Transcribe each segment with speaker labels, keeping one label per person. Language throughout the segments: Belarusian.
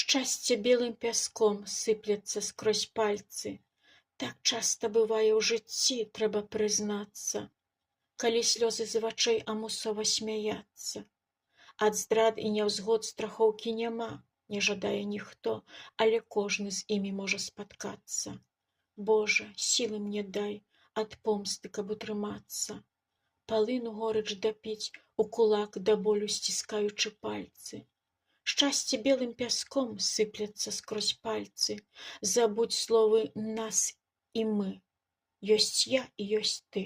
Speaker 1: Шчасце белым пяском сыплецца скрозь пальцы. Так часта бывае ў жыцці, трэба прызнацца, калі слёзы з вачэй амусова смяяцца. Ад здрад і няўзгод страхоўкі няма, не жадае ніхто, але кожны з імі можа спаткацца. Божа, сілы мне дай ад помсты, каб утрымацца. Палыну горыч дапіць, у кулак да болю сціскаючы пальцы. Шчасце белым пяском сыплецца скрозь пальцы. Забудзь словы «нас» і «мы». Ёсць я і ёсць ты.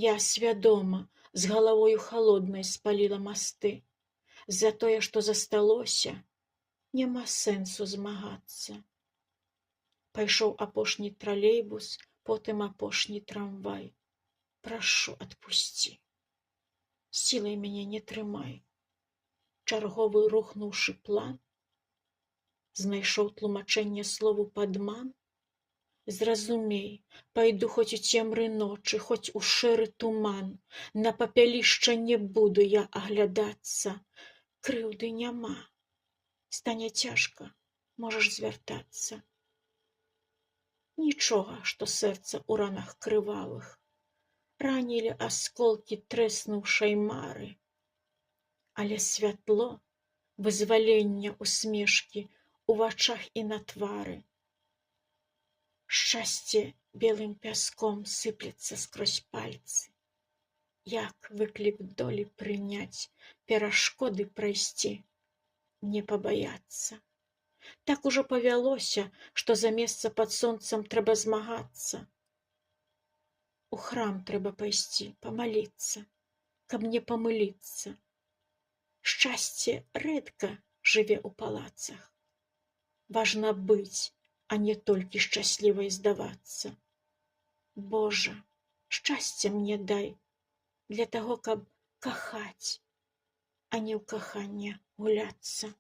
Speaker 1: Я свядома з галавою халоднай спаліла масты. За тое, што засталося, няма сэнсу змагацца. Пайшоў апошні тралейбус, потым апошні трамвай. Прашу, адпусці. Сілай мяне не трымай. Чарговы рухнуўшы план, знайшоў тлумачэнне слову падман. Зразумей, пайду хоць у цемры ночы, хоць у шэры туман, на папялішча не буду я аглядацца. Крыўды няма. Стане цяжка, можаш звяртацца. Нічога, што сэрца ў ранах крывавых ранілі асколкі трэснуўшай мары. Але святло, вызвалення усмешкі ў вачах і на твары. Шчасце белым пяском сыплецца скрозь пальцы. Як выклік долі прыняць, перашкоды прайсці, не пабаяцца. Так ужо павялося, што за месца пад сонцам трэба змагацца. У храм трэба пайсці, памаліцца, каб не памыліцца. Шчасце рэдка жыве ў палацах. Важна быць, а не толькі шчаслівай здавацца. Божа, шчасця мне дай для таго, каб кахаць, а не ў каханне гуляцца.